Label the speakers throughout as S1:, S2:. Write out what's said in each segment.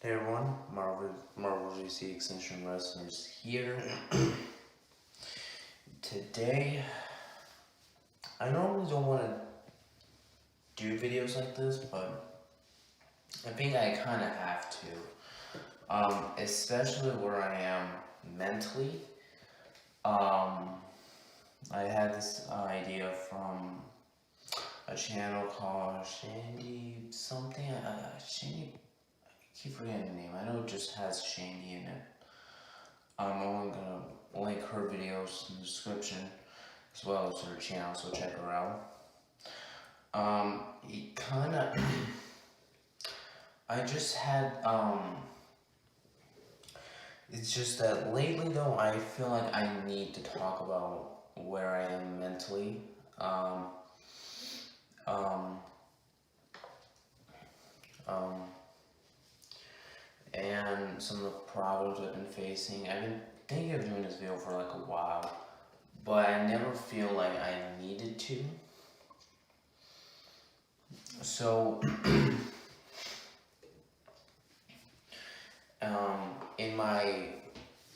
S1: Hey everyone, Marvel GC Extension Wrestlers here. Today, I normally don't want to do videos like this, but I think I kind of have to. Especially where I am mentally. I had this idea from a channel called Shadie something. Shadie, I keep forgetting the name. I know it just has Shadie in it. I'm only gonna link her videos in the description as well as her channel, so check her out. It kinda, I just had, it's just that lately though, I feel like I need to talk about where I am mentally. Um, um, um, and some of the problems I've been facing. I've been thinking of doing this video for like a while, but I never feel like I needed to. So, in my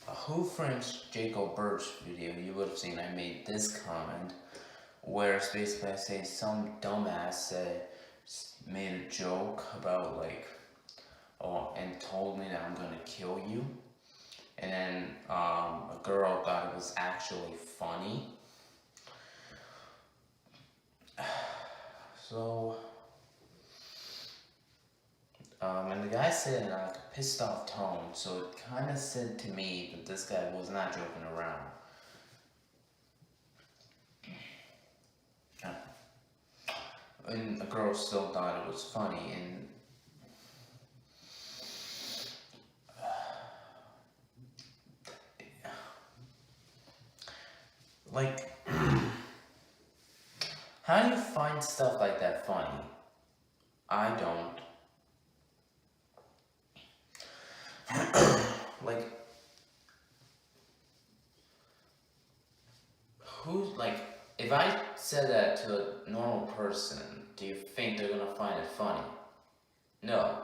S1: Who Frames Jacob Birch video, you would have seen I made this comment, where it's basically I say some dumbass made a joke about and told me that I'm gonna kill you, and then a girl thought it was actually funny. So, and the guy said it in like a pissed off tone, so it kind of said to me that this guy was not joking around. And the girl still thought it was funny, and like, how do you find stuff like that funny? I don't. Like, if I said that to a normal person, do you think they're gonna find it funny? No.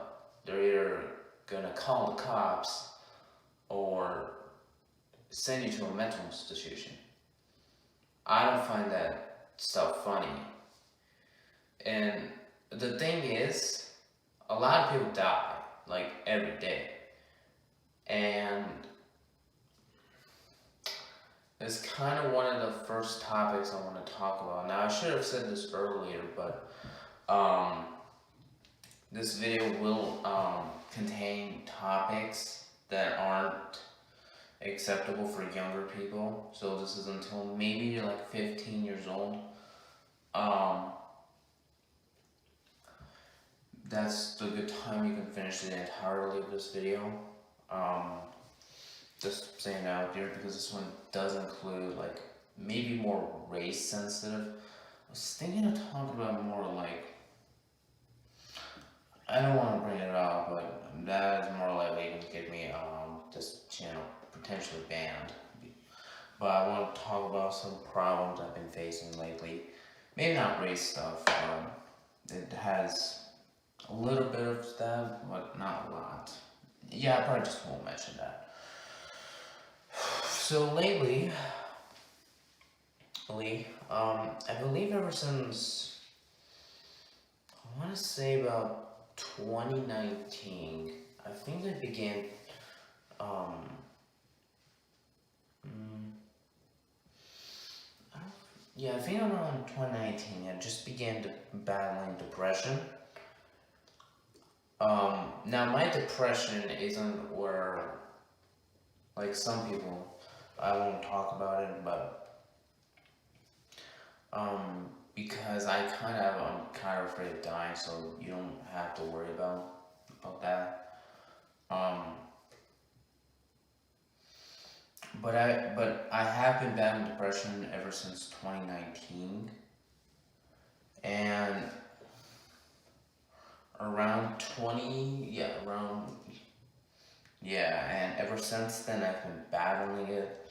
S1: They're either gonna call the cops or send you to a mental institution. I don't find that stuff funny. And the thing is, a lot of people die, like, every day. And it's kind of one of the first topics I want to talk about. Now, I should have said this earlier, but this video will contain topics that aren't acceptable for younger people. So this is until maybe you're like 15 years old. That's the good time you can finish the entirety of this video. Just saying that out there because this one does include like maybe more race sensitive. I was thinking of talking about more like, I don't want to bring it up, but that is more likely to get me this channel potentially banned. But I want to talk about some problems I've been facing lately. Maybe not race stuff. It has a little bit of that, but not a lot. Yeah, I probably just won't mention that. So lately, I believe ever since, I want to say about 2019, I think I began, I think around 2019, I just began battling depression. Now my depression isn't where, like some people, I won't talk about it, but because I'm kind of afraid of dying, so you don't have to worry about that. But I have been battling depression ever since 2019, and and ever since then I've been battling it.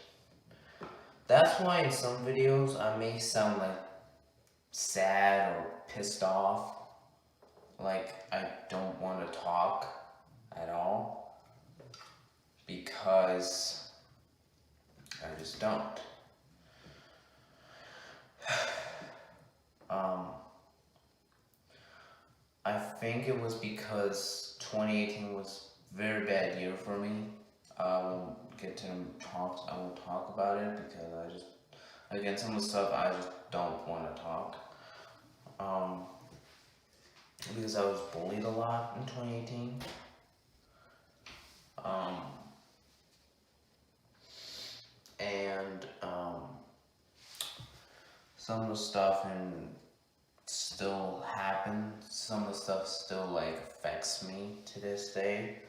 S1: That's why in some videos I may sound like sad or pissed off, like I don't want to talk at all. because I just don't. Um, I think it was because 2018 was a very bad year for me. I won't talk about it because again, some of the stuff I just don't want to talk. Um, because I was bullied a lot in 2018. Um, and some of the stuff and still happens. Some of the stuff still like affects me to this day.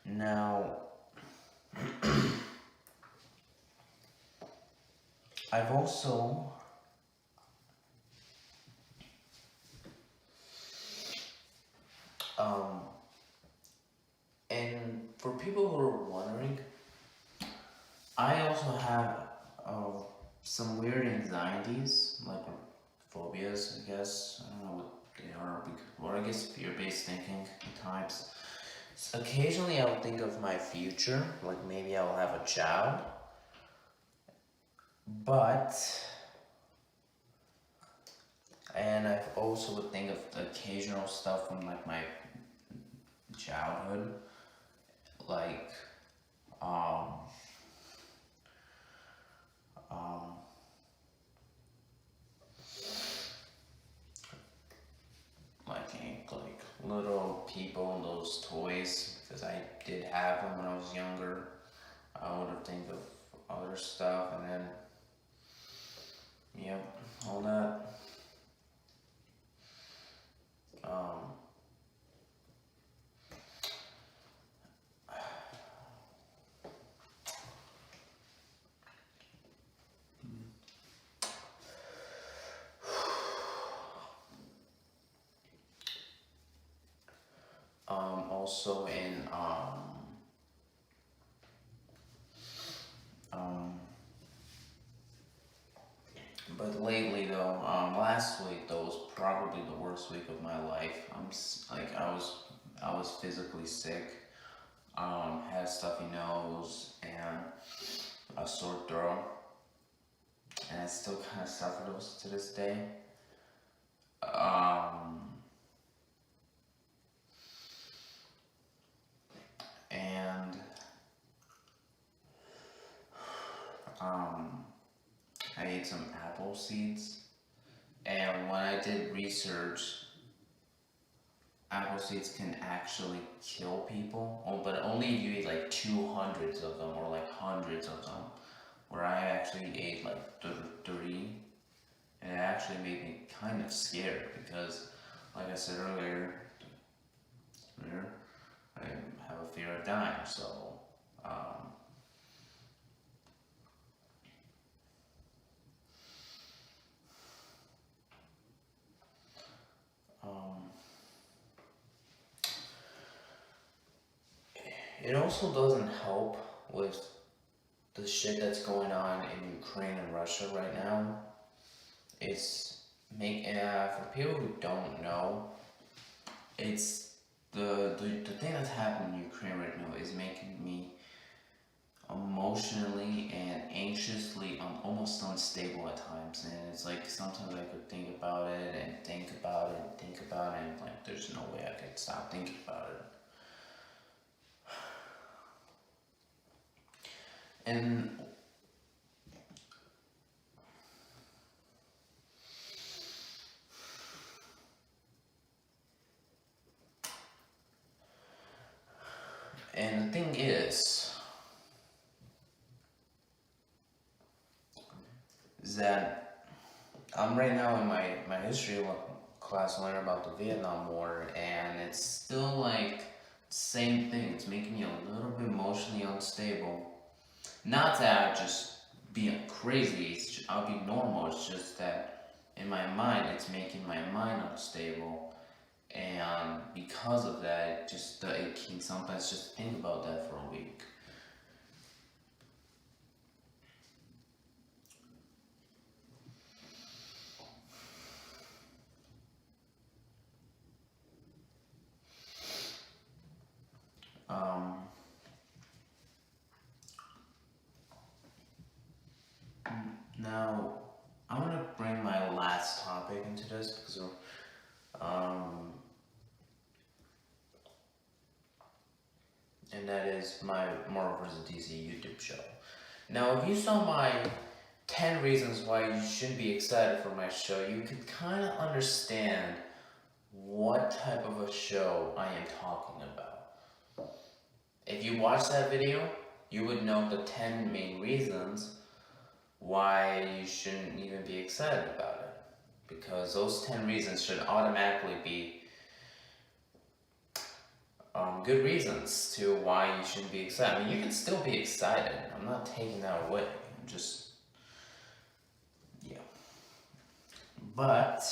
S1: Now, I've also and for people who are wondering, I also have some weird anxieties, like phobias, I guess. I don't know what they are, or I guess fear-based thinking at times. So occasionally I'll think of my future, like maybe I'll have a child, and I also would think of the occasional stuff from like my childhood, like um, um, like little people and those toys, because I did have them when I was younger. I would have think of other stuff, and then yep, all that. Um, Also in um, but lately though, last week though was probably the worst week of my life. I was physically sick. Had a stuffy nose and a sore throat, and I still kind of suffer those to this day. Um, and I ate some apple seeds, and when I did research, apple seeds can actually kill people. Oh, but only if you eat like 200s of them or like hundreds of them. Where I actually ate like 30, and it actually made me kind of scared because, like I said earlier, I have a fear of dying. So, um, um, it also doesn't help with the shit that's going on in Ukraine and Russia right now. It's for people who don't know, it's the thing that's happening in Ukraine right now is making me emotionally and anxiously almost unstable at times, and it's like sometimes I could think about it and think about it and think about it, and like there's no way I could stop thinking about it. And the thing is that I'm right now in my history class learning about the Vietnam War, and it's still like same thing. It's making me a little bit emotionally unstable. Not that I just being crazy. I'll be normal. It's just that in my mind, it's making my mind unstable, and because of that, it can sometimes just think about that for a week. Now, I want to bring my last topic into this because, and that is my Marvel vs. DC YouTube show. Now, if you saw my 10 reasons why you should be excited for my show, you could kind of understand what type of a show I am talking about. If you watch that video, you would know the 10 main reasons why you shouldn't even be excited about it. Because those 10 reasons should automatically be good reasons to why you shouldn't be excited. I mean, you can still be excited. I'm not taking that away. I'm just, yeah. But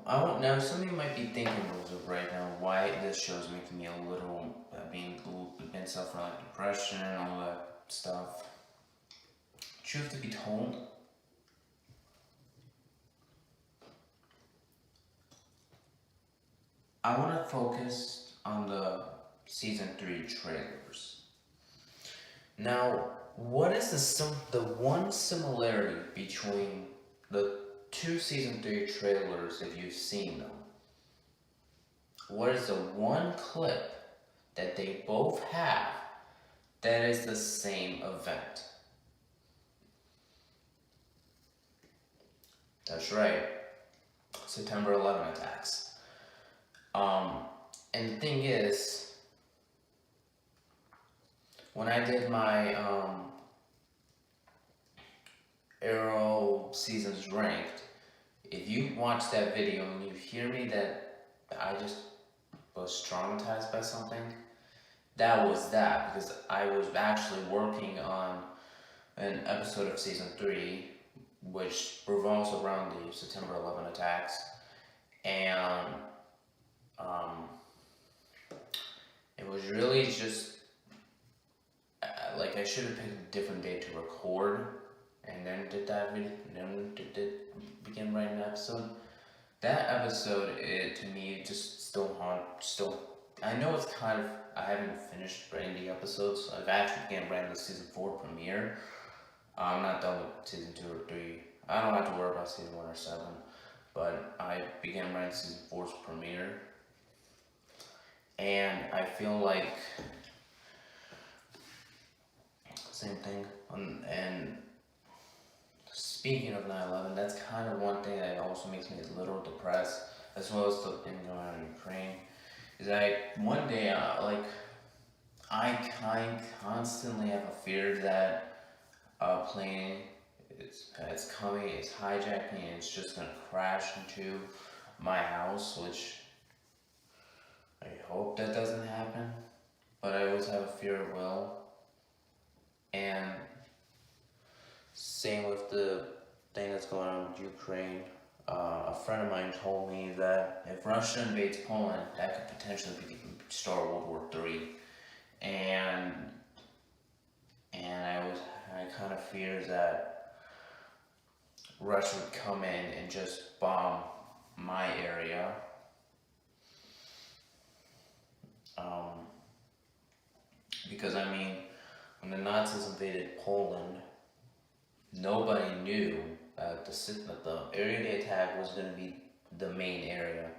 S1: I don't know. Some of you might be thinking as of right now why this show is making me a little, been suffering like depression, all that stuff. Truth to be told, I want to focus on the season 3 trailers. Now, what is the one similarity between the 2 season 3 trailers if you've seen them? What is the one clip that they both have that is the same event? That's right, September 11 attacks. And the thing is, when I did my Arrow seasons ranked, if you watch that video and you hear me that I just was traumatized by something, that was that, because I was actually working on an episode of season 3 which revolves around the September 11 attacks, and it was really just like I should have picked a different day to record, and then did that video, and then begin writing an episode. That episode, to me, just still I know it's kind of, I haven't finished writing the episodes. I've actually began writing the season 4 premiere. I'm not done with season 2 or 3. I don't have to worry about season 1 or 7, but I began writing season 4's premiere. And I feel like, same thing, and speaking of 9/11, that's kind of one thing that also makes me a little depressed, as well as the thing going on in Ukraine, is that one day, I constantly have a fear that a plane it's coming, it's hijacking, and it's just gonna crash into my house, which I hope that doesn't happen, but I always have a fear it will. And same with the thing that's going on with Ukraine. A friend of mine told me that if Russia invades Poland, that could potentially start World War III. And I kind of fear that Russia would come in and just bomb my area. Because I mean, when the Nazis invaded Poland, nobody knew that the area they attacked was going to be the main area.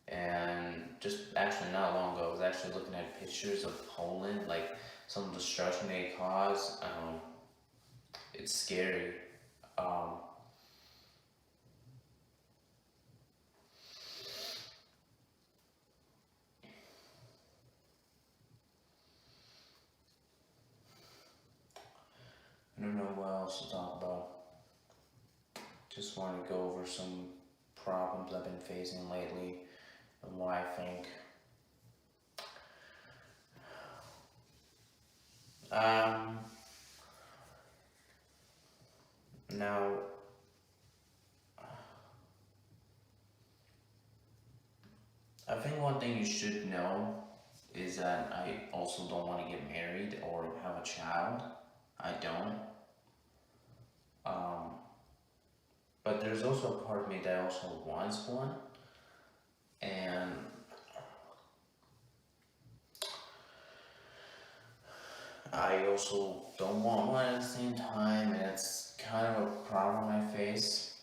S1: And just actually not long ago, I was actually looking at pictures of Poland, like some of the destruction they caused. It's scary. I don't know what else to talk about. Just want to go over some problems I've been facing lately and why I think. Now, I think one thing you should know is that I also don't want to get married or have a child. I don't. But there's also a part of me that also wants one. And I also don't want one at the same time, and it's kind of a problem I face.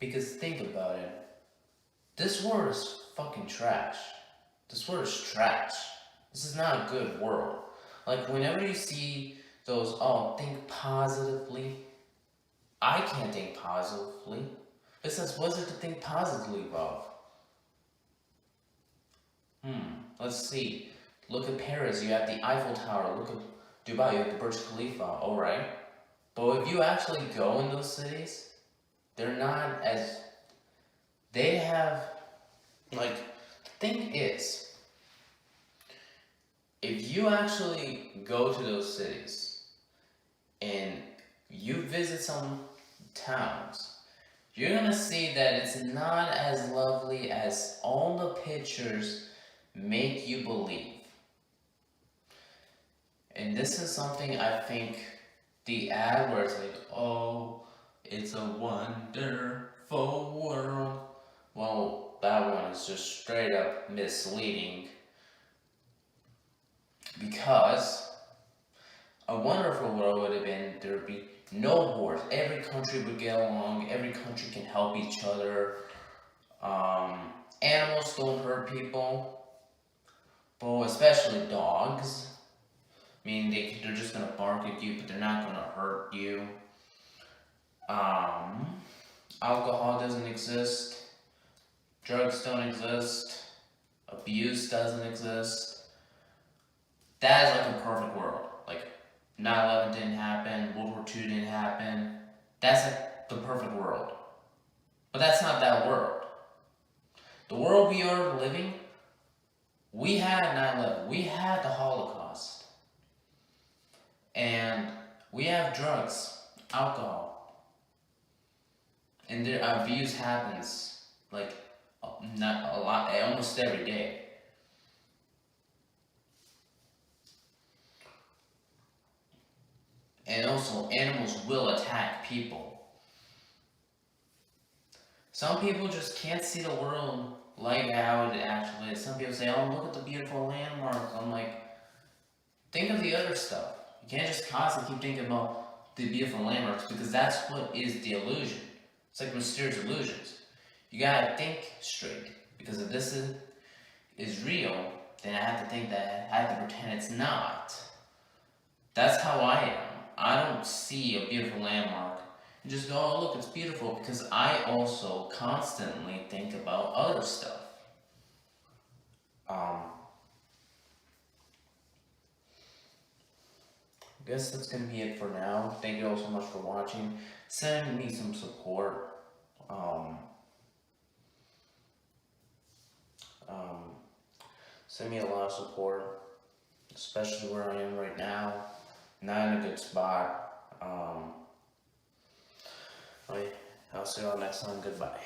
S1: Because think about it. This world is fucking trash. This world is trash. This is not a good world. Like, whenever you see those, oh, think positively, I can't think positively. Besides, what's it to think positively about? Let's see. Look at Paris, you have the Eiffel Tower. Look at Dubai, you have the Burj Khalifa. Alright. But if you actually go in those cities, they're not as. They have. Like, the thing is, if you actually go to those cities and you visit some towns, you're gonna see that it's not as lovely as all the pictures make you believe. And this is something I think the ad where it's like, oh, it's a wonderful world. Well, that one is just straight up misleading. Because a wonderful world would have been there would be no wars. Every country would get along. Every country can help each other. Animals don't hurt people. But especially dogs. I mean, they're just gonna bark at you, but they're not gonna hurt you. Alcohol doesn't exist. Drugs don't exist. Abuse doesn't exist. That is like a perfect world. Like, 9/11 didn't happen, World War II didn't happen. That's like the perfect world. But that's not that world. The world we are living, we had 9/11, we had the Holocaust. And we have drugs, alcohol. And abuse happens, like, not a lot, almost every day. And also, animals will attack people. Some people just can't see the world like how it actually is. Some people say, oh, look at the beautiful landmarks. I'm like, think of the other stuff. You can't just constantly keep thinking about the beautiful landmarks, because that's what is the illusion. It's like mysterious illusions. You gotta think straight, because if this is real, then I have to think that I have to pretend it's not. That's how I am. I don't see a beautiful landmark and just go, oh, look, it's beautiful, because I also constantly think about other stuff. I guess that's gonna be it for now. Thank you all so much for watching. Send me some support. Send me a lot of support, especially where I am right now. Not in a good spot. I'll see you all next time. Goodbye.